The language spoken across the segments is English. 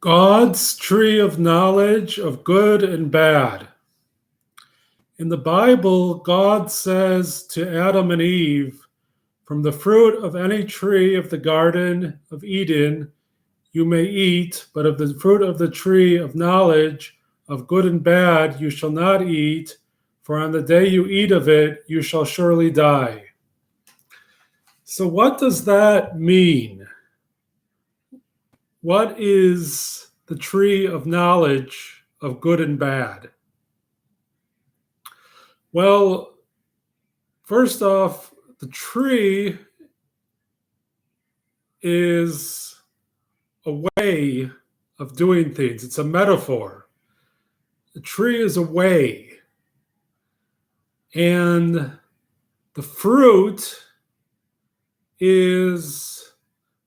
God's tree of knowledge of good and bad. In the Bible, God says to Adam and Eve, "From the fruit of any tree of the Garden of Eden you may eat, but of the fruit of the tree of knowledge of good and bad you shall not eat, for on the day you eat of it you shall surely die." So, what does that mean? What is the tree of knowledge of good and bad? Well, first off, the tree is a way of doing things. It's a metaphor. The tree is a way. And the fruit is,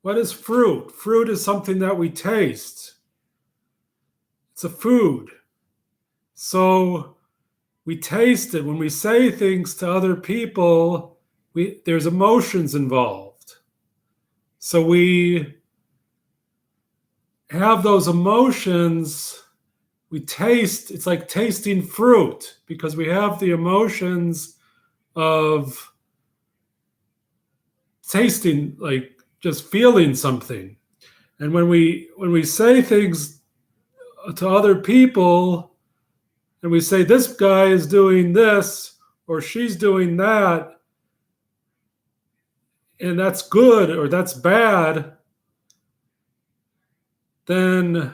what is fruit? Fruit is something that we taste. It's a food. So we taste it. When we say things to other people, there's emotions involved. So we have those emotions, we taste, it's like tasting fruit because we have the emotions of tasting, like just feeling something. And when we say things to other people and we say this guy is doing this or she's doing that, and that's good or that's bad, then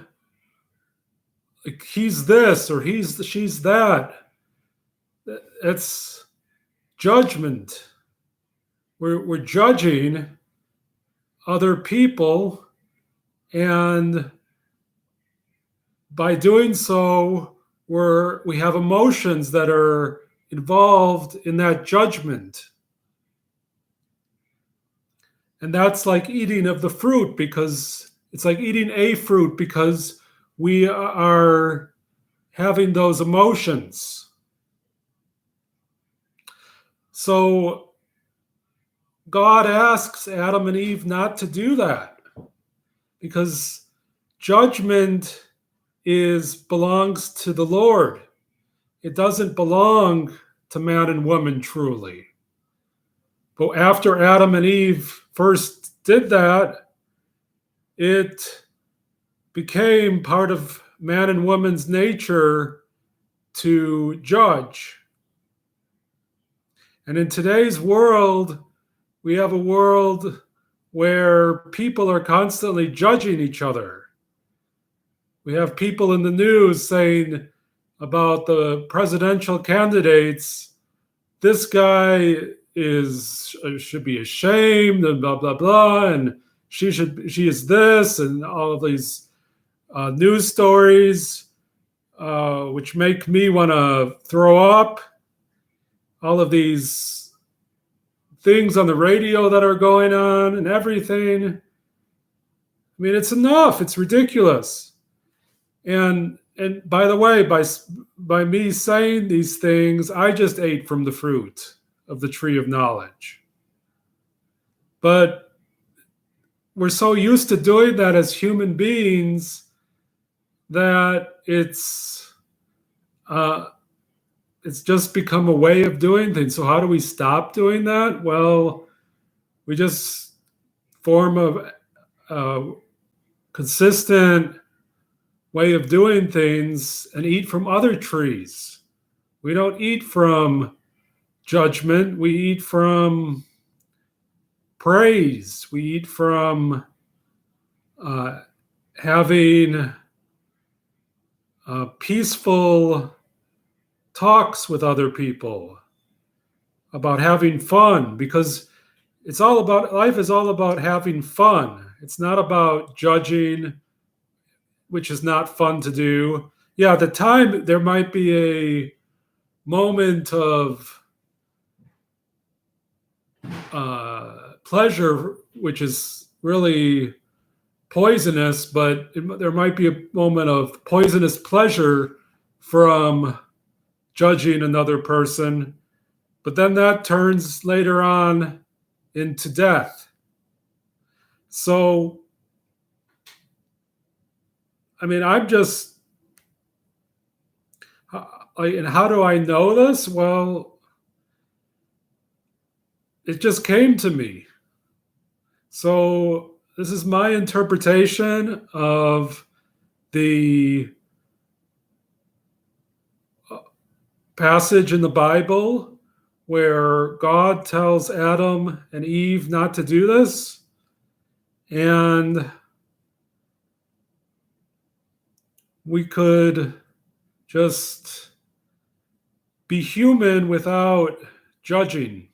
like he's this or she's that. It's judgment. We're judging other people, and by doing so, we have emotions that are involved in that judgment. And that's like eating of the fruit, because it's like eating a fruit because we are having those emotions. So God asks Adam and Eve not to do that because judgment belongs to the Lord. It doesn't belong to man and woman truly. But after Adam and Eve first did that, it became part of man and woman's nature to judge. And in today's world, we have a world where people are constantly judging each other. We have people in the news saying about the presidential candidates, this guy should be ashamed and blah blah blah, and she is this, and all of these news stories which make me want to throw up. All of these things on the radio that are going on and everything. I mean, it's enough. It's ridiculous. And by the way, by me saying these things, I just ate from the fruit of the tree of knowledge. But we're so used to doing that as human beings that it's just become a way of doing things. So how do we stop doing that? Well, we just form a consistent way of doing things and eat from other trees. We don't eat from judgment. We eat from praise. We eat from having peaceful talks with other people, about having fun, because life is all about having fun. It's not about judging, which is not fun to do. Yeah, at the time there might be a moment of pleasure, which is really poisonous, but there might be a moment of poisonous pleasure from judging another person, but then that turns later on into death. So I mean, I'm just, and how do I know this? Well, it just came to me. So this is my interpretation of the passage in the Bible where God tells Adam and Eve not to do this. And we could just be human without judging,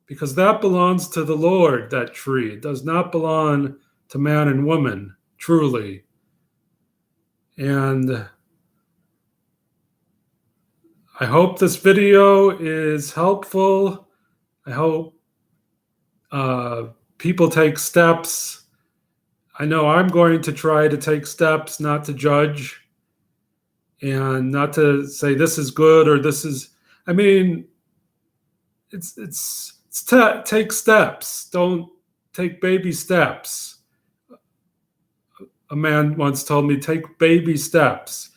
because that belongs to the Lord, that tree. It does not belong to man and woman, truly. And I hope this video is helpful. I hope people take steps. I know I'm going to try to take steps not to judge and not to say this is good or this is. I mean, take steps. Don't take baby steps. A man once told me, take baby steps.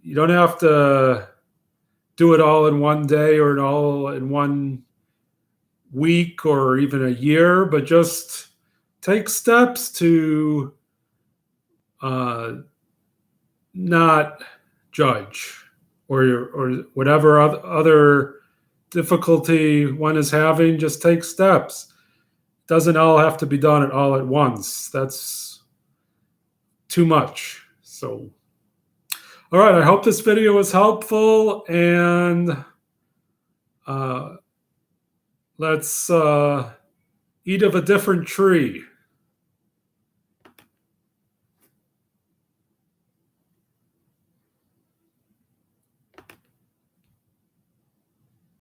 You don't have to do it all in one day or all in one week or even a year, but just take steps to not judge or whatever other difficulty one is having. Just take steps. It doesn't all have to be done all at once. That's too much. So, all right, I hope this video was helpful, and let's eat of a different tree.